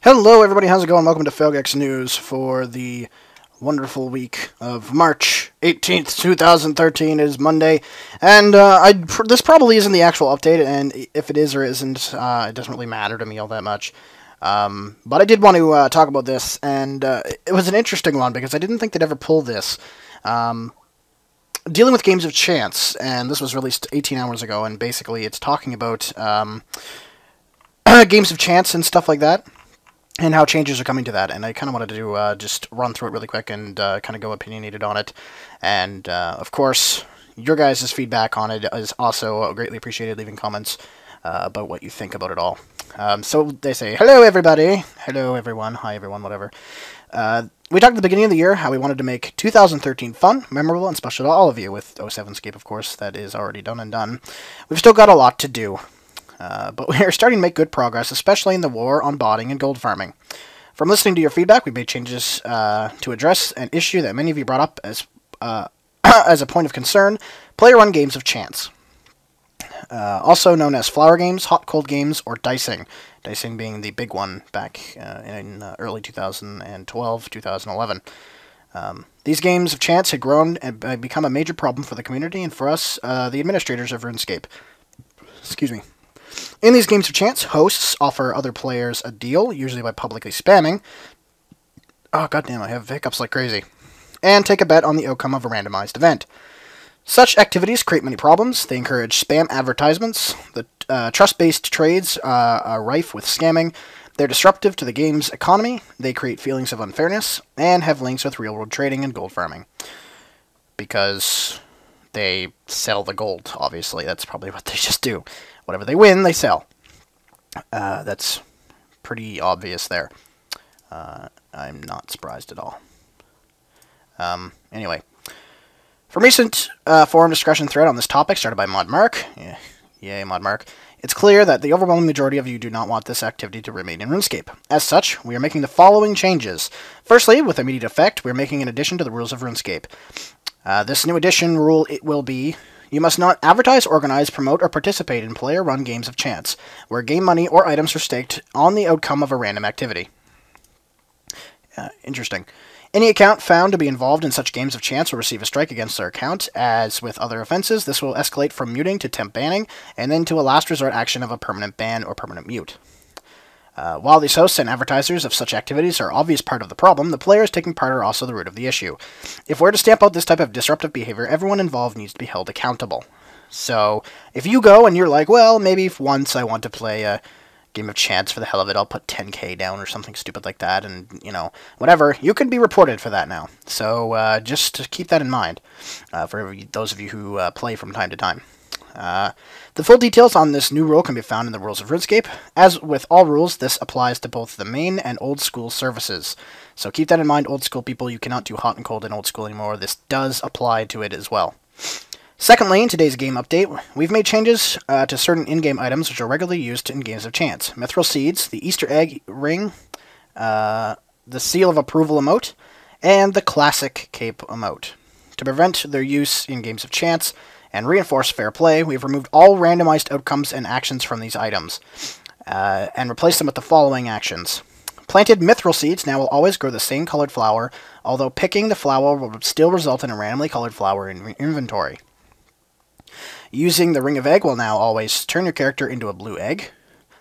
Hello everybody, how's it going? Welcome to Failgex News for the wonderful week of March 18th, 2013. It is Monday, and this probably isn't the actual update, and if it is or isn't, it doesn't really matter to me all that much. But I did want to talk about this, and it was an interesting one, because I didn't think they'd ever pull this. Dealing with games of chance, and this was released 18 hours ago, and basically it's talking about games of chance and stuff like that, and how changes are coming to that. And I kind of wanted to just run through it really quick and kind of go opinionated on it. And, of course, your guys' feedback on it is also greatly appreciated, leaving comments about what you think about it all. So they say, hello everybody, hello everyone, hi everyone, whatever. We talked at the beginning of the year how we wanted to make 2013 fun, memorable, and special to all of you, with 07scape, of course. That is already done and done. We've still got a lot to do. But we are starting to make good progress, especially in the war on botting and gold farming. From listening to your feedback, we made changes to address an issue that many of you brought up as as a point of concern: player-run games of chance. Also known as flower games, hot-cold games, or dicing. Dicing being the big one back in early 2012, 2011. These games of chance had grown and become a major problem for the community and for us, the administrators of RuneScape. Excuse me. In these games of chance, hosts offer other players a deal, usually by publicly spamming. Oh, goddamn, I have hiccups like crazy. And take a bet on the outcome of a randomized event. Such activities create many problems. They encourage spam advertisements. The trust-based trades are rife with scamming. They're disruptive to the game's economy. They create feelings of unfairness, and have links with real-world trading and gold farming. Because they sell the gold, obviously. That's probably what they just do. Whatever they win, they sell. That's pretty obvious there. I'm not surprised at all. Anyway. From recent forum discussion thread on this topic, started by ModMark, yay ModMark, it's clear that the overwhelming majority of you do not want this activity to remain in RuneScape. As such, we are making the following changes. Firstly, with immediate effect, we are making an addition to the rules of RuneScape. This new addition rule will be: you must not advertise, organize, promote, or participate in player-run games of chance, where game money or items are staked on the outcome of a random activity. Interesting. Any account found to be involved in such games of chance will receive a strike against their account. As with other offenses, this will escalate from muting to temp banning, and then to a last resort action of a permanent ban or permanent mute. While these hosts and advertisers of such activities are an obvious part of the problem, the players taking part are also the root of the issue. If we're to stamp out this type of disruptive behavior, everyone involved needs to be held accountable. So, if you go and you're like, well, maybe if once I want to play a game of chance for the hell of it, I'll put 10k down or something stupid like that, and, you know, whatever, you could be reported for that now. So, just keep that in mind, for those of you who play from time to time. The full details on this new rule can be found in the rules of RuneScape. As with all rules, this applies to both the main and old school services. So keep that in mind, old school people. You cannot do hot and cold in old school anymore. This does apply to it as well. Secondly, in today's game update, we've made changes to certain in-game items which are regularly used in games of chance. Mithril Seeds, the Easter Egg Ring, the Seal of Approval emote, and the Classic Cape emote. To prevent their use in games of chance and reinforce fair play, we've removed all randomized outcomes and actions from these items, and replaced them with the following actions. Planted mithril seeds now will always grow the same colored flower, although picking the flower will still result in a randomly colored flower in inventory. Using the Ring of Egg will now always turn your character into a blue egg.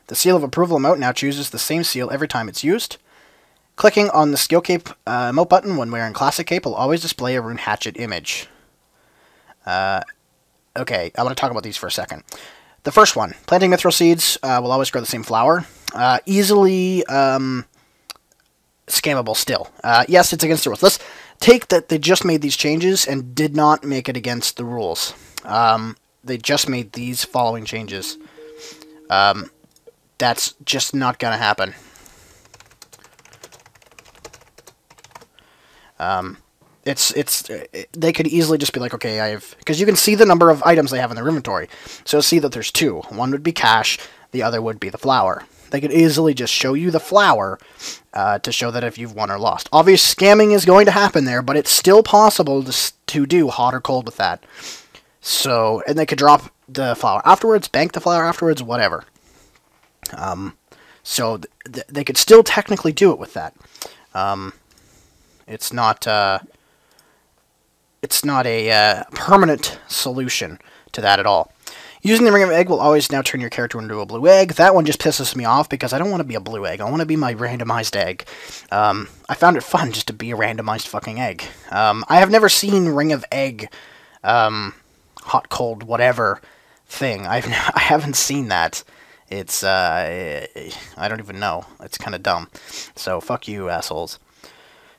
The Seal of Approval emote now chooses the same seal every time it's used. Clicking on the Skill Cape emote button when wearing Classic Cape will always display a Rune Hatchet image. Okay, I want to talk about these for a second. The first one, planting mithril seeds will always grow the same flower. Easily scammable still. Yes, it's against the rules. Let's take that they just made these changes and did not make it against the rules. They just made these following changes. That's just not going to happen. They could easily just be like, okay, because you can see the number of items they have in their inventory. So see that there's two. One would be cash, the other would be the flower. They could easily just show you the flower to show that if you've won or lost. Obvious scamming is going to happen there, but it's still possible to do hot or cold with that. So, and they could drop the flower afterwards, bank the flower afterwards, whatever. So they could still technically do it with that. It's not a permanent solution to that at all. Using the Ring of Egg will always now turn your character into a blue egg. That one just pisses me off because I don't want to be a blue egg. I want to be my randomized egg. I found it fun just to be a randomized fucking egg. I have never seen Ring of Egg, hot, cold, whatever thing. I haven't seen that. It's, I don't even know. It's kind of dumb. So, fuck you, assholes.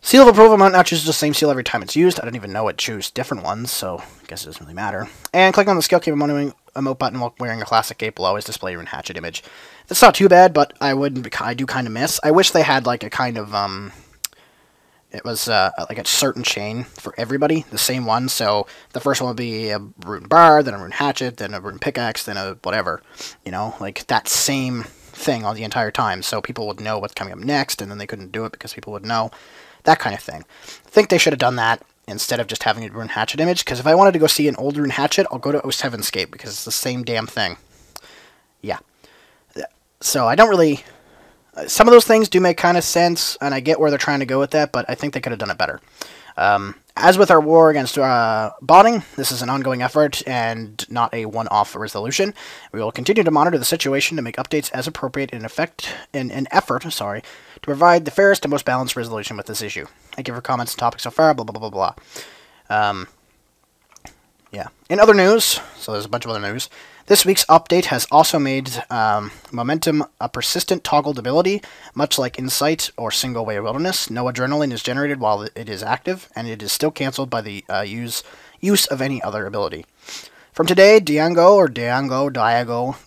Seal of Approval now chooses the same seal every time it's used. I don't even know it choose different ones, so I guess it doesn't really matter. And clicking on the Scale Cape emote button while wearing a classic cape will always display your hatchet image. That's not too bad, but I do kind of miss. I wish they had like a kind of, it was like a certain chain for everybody, the same one. So the first one would be a rune bar, then a rune hatchet, then a rune pickaxe, then a whatever. You know, like that same thing all the entire time. So people would know what's coming up next, and then they couldn't do it because people would know. That kind of thing. I think they should have done that instead of just having a rune hatchet image, because if I wanted to go see an old rune hatchet, I'll go to 07scape, because it's the same damn thing. Yeah. So I don't really... some of those things do make kind of sense, and I get where they're trying to go with that, but I think they could have done it better. As with our war against botting, this is an ongoing effort and not a one-off resolution. We will continue to monitor the situation to make updates as appropriate in an effort to provide the fairest and most balanced resolution with this issue. Thank you for comments and topics so far, blah, blah, blah, blah, blah. Yeah. In other news, so there's a bunch of other news, this week's update has also made Momentum a persistent toggled ability, much like Insight or Single Way Wilderness. No adrenaline is generated while it is active, and it is still cancelled by the use of any other ability. From today, Diago,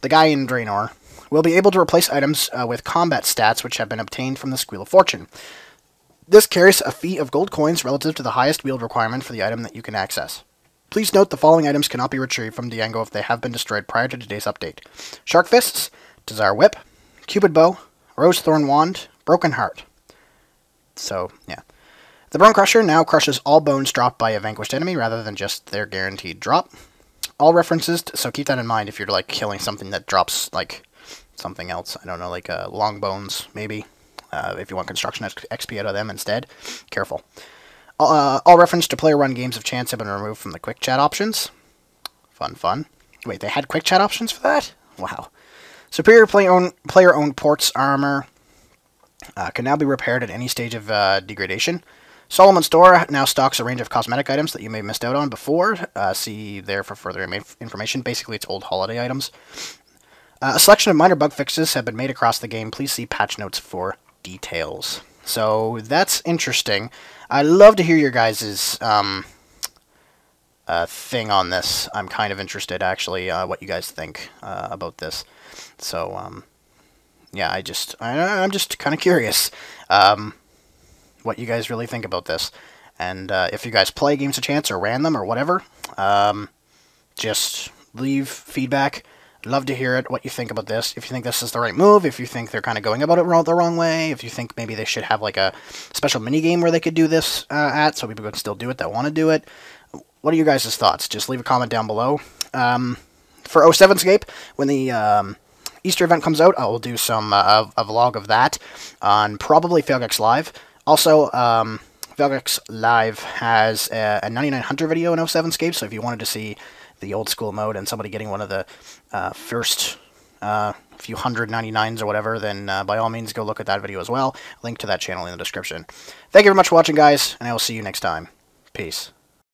the guy in Draenor, will be able to replace items with combat stats which have been obtained from the Squeal of Fortune. This carries a fee of gold coins relative to the highest wield requirement for the item that you can access. Please note the following items cannot be retrieved from Diago if they have been destroyed prior to today's update. Shark Fists, Desire Whip, Cupid Bow, Rose Thorn Wand, Broken Heart. So, yeah. The Bone Crusher now crushes all bones dropped by a vanquished enemy rather than just their guaranteed drop. All references, so keep that in mind if you're like killing something that drops like something else. I don't know, like long bones, maybe. If you want construction XP out of them instead. Careful. All reference to player-run games of chance have been removed from the quick chat options. Fun. Wait, they had quick chat options for that? Wow. Superior player-owned ports armor can now be repaired at any stage of degradation. Solomon Store now stocks a range of cosmetic items that you may have missed out on before. See there for further information. Basically, it's old holiday items. A selection of minor bug fixes have been made across the game. Please see patch notes for details. So, that's interesting. I'd love to hear your guys' thing on this. I'm kind of interested, actually, what you guys think about this. So, yeah, I'm just kind of curious what you guys really think about this. And if you guys play games of chance or ran them or whatever, just leave feedback. I'd love to hear it, what you think about this. If you think this is the right move, if you think they're kind of going about it the wrong way, if you think maybe they should have like a special minigame where they could do this so people can still do it that want to do it. What are you guys' thoughts? Just leave a comment down below. For 07scape, when the Easter event comes out, I will do some a vlog of that on probably Failgex Live. Also, Failgex Live has a 99 Hunter video in 07scape, so if you wanted to see the old school mode and somebody getting one of the first few 199s or whatever, then by all means go look at that video as well. Link to that channel in the description. Thank you very much for watching, guys, and I will see you next time. Peace.